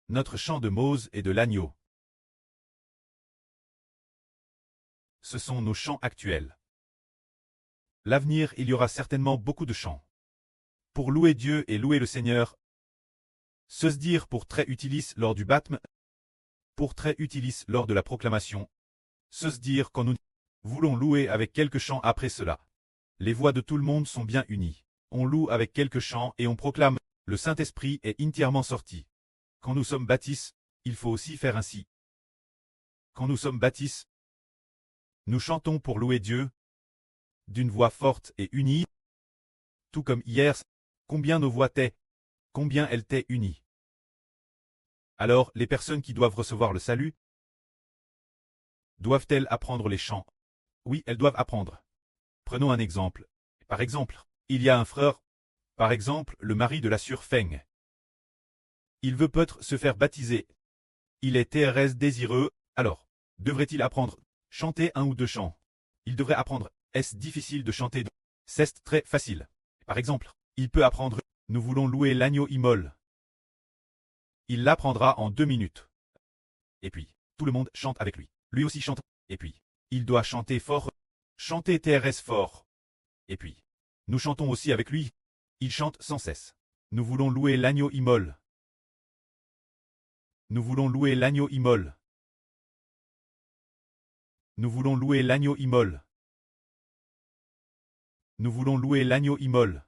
Notre chant de Mose et de l'agneau. Ce sont nos chants actuels. L'avenir, il y aura certainement beaucoup de chants. Pour louer Dieu et louer le Seigneur. Se dire pour très utilis lors du baptême. Pour très utilis lors de la proclamation. Se dire quand nous voulons louer avec quelques chants après cela. Les voix de tout le monde sont bien unies. On loue avec quelques chants et on proclame, le Saint-Esprit est entièrement sorti. Quand nous sommes baptisés, il faut aussi faire ainsi. Quand nous sommes baptisés, nous chantons pour louer Dieu, d'une voix forte et unie, tout comme hier, combien nos voix étaient, combien elles étaient unies. Alors, les personnes qui doivent recevoir le salut, doivent-elles apprendre les chants? Oui, elles doivent apprendre. Prenons un exemple. Par exemple, il y a un frère, par exemple, le mari de la sœur Feng. Il veut peut-être se faire baptiser. Il est très désireux, alors, devrait-il apprendre, chanter un ou deux chants? Il devrait apprendre, est-ce difficile de chanter? C'est très facile. Par exemple, il peut apprendre, nous voulons louer l'agneau immole. Il l'apprendra en 2 minutes. Et puis, tout le monde chante avec lui. Lui aussi chante. Et puis, il doit chanter fort. Chanter TRS fort. Et puis, nous chantons aussi avec lui. Il chante sans cesse. Nous voulons louer l'agneau immole. Nous voulons louer l'agneau immole. Nous voulons louer l'agneau immole. Nous voulons louer l'agneau immole.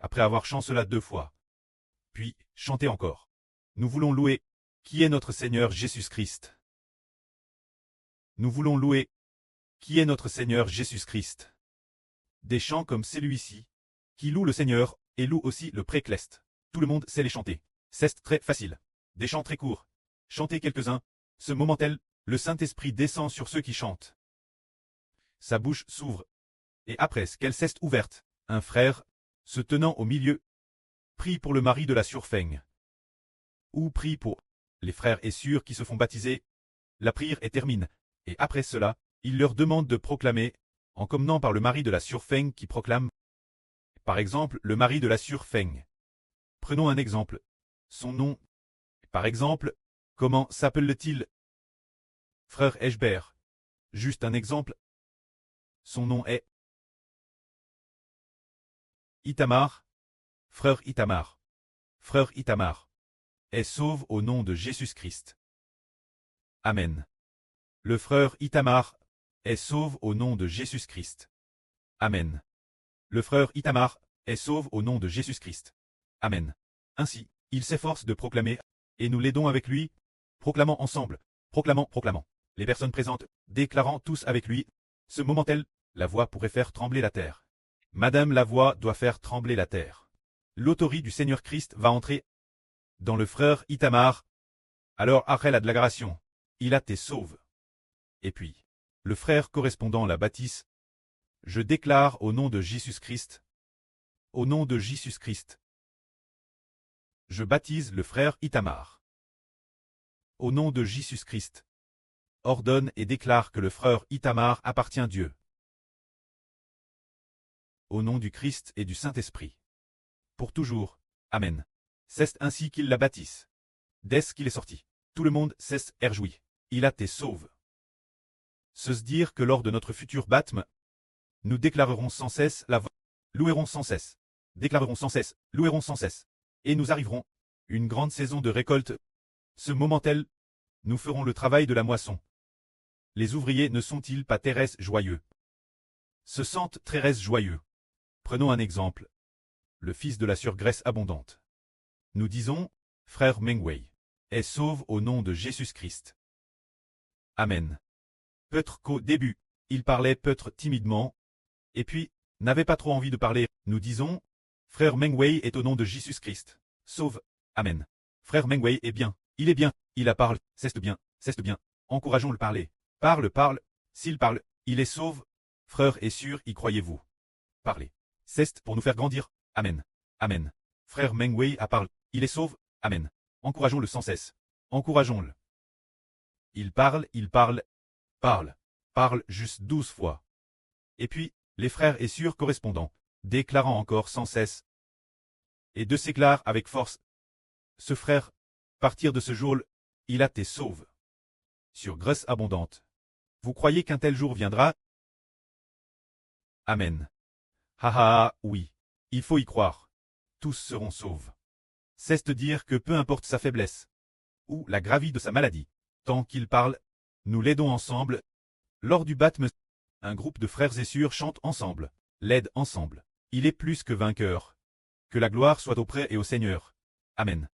Après avoir chanté cela 2 fois. Puis, chantez encore. Nous voulons louer, qui est notre Seigneur Jésus-Christ. Nous voulons louer, qui est notre Seigneur Jésus-Christ. Des chants comme celui-ci, qui loue le Seigneur, et loue aussi le précleste. Tout le monde sait les chanter. C'est très facile. Des chants très courts. Chantez quelques-uns. Ce moment tel, le Saint-Esprit descend sur ceux qui chantent. Sa bouche s'ouvre. Et après qu'elle s'est ouverte, un frère, se tenant au milieu, prie pour le mari de la sœur Feng. Ou prie pour les frères et sœurs qui se font baptiser. La prière est terminée. Et après cela, il leur demande de proclamer, en commençant par le mari de la sœur Feng qui proclame. Par exemple, le mari de la sœur Feng. Prenons un exemple. Son nom. Par exemple, comment s'appelle-t-il? Frère Eschbert. Juste un exemple. Son nom est Itamar. Frère Itamar. Frère Itamar. Est sauve au nom de Jésus-Christ. Amen. Le frère Itamar est sauve au nom de Jésus-Christ. Amen. Le frère Itamar est sauve au nom de Jésus-Christ. Amen. Ainsi, il s'efforce de proclamer, et nous l'aidons avec lui, proclamant ensemble, proclamant. Les personnes présentes, déclarant tous avec lui, ce moment tel, la voix pourrait faire trembler la terre. Madame la voix doit faire trembler la terre. L'autorité du Seigneur Christ va entrer dans le frère Itamar. Alors après la déclaration, il a été sauve. Et puis, le frère correspondant la baptise. Je déclare au nom de Jésus-Christ. Au nom de Jésus-Christ. Je baptise le frère Itamar. Au nom de Jésus-Christ. Ordonne et déclare que le frère Itamar appartient à Dieu. Au nom du Christ et du Saint-Esprit. Pour toujours. Amen. C'est ainsi qu'il la baptise. Dès qu'il est sorti, tout le monde s'est réjoui. Il a été sauve. Se dire que lors de notre futur baptême, nous déclarerons sans cesse la voix, louerons sans cesse, déclarerons sans cesse, louerons sans cesse, et nous arriverons, une grande saison de récolte. Ce moment tel, nous ferons le travail de la moisson. Les ouvriers ne sont-ils pas très joyeux? Se sentent très joyeux. Prenons un exemple. Le fils de la sœur Graisse abondante. Nous disons, frère Mengwei, est sauve au nom de Jésus-Christ. Amen. Peut-être qu'au début, il parlait peut-être timidement, et puis, n'avait pas trop envie de parler. Nous disons, frère Mengwei est au nom de Jésus-Christ. Sauve. Amen. Frère Mengwei est bien, il a parlé, c'est bien. Encourageons le parler. Parle, s'il parle, il est sauve. Frère et sœur, y croyez-vous? Parlez. C'est pour nous faire grandir. Amen. Amen. Frère Mengwei a parlé, il est sauve. Amen. Encourageons-le sans cesse. Encourageons-le. Il parle, juste 12 fois. Et puis, les frères et sœurs correspondants, déclarant encore sans cesse, et de s'éclare avec force. Ce frère, partir de ce jour, il a été sauve. Sur grâce abondante. Vous croyez qu'un tel jour viendra? Amen. Ha ha ha, oui. Il faut y croire. Tous seront sauvés. C'est dire que peu importe sa faiblesse, ou la gravité de sa maladie, tant qu'il parle, nous l'aidons ensemble. Lors du baptême, un groupe de frères et sœurs chante ensemble, l'aide ensemble. Il est plus que vainqueur. Que la gloire soit auprès et au Seigneur. Amen.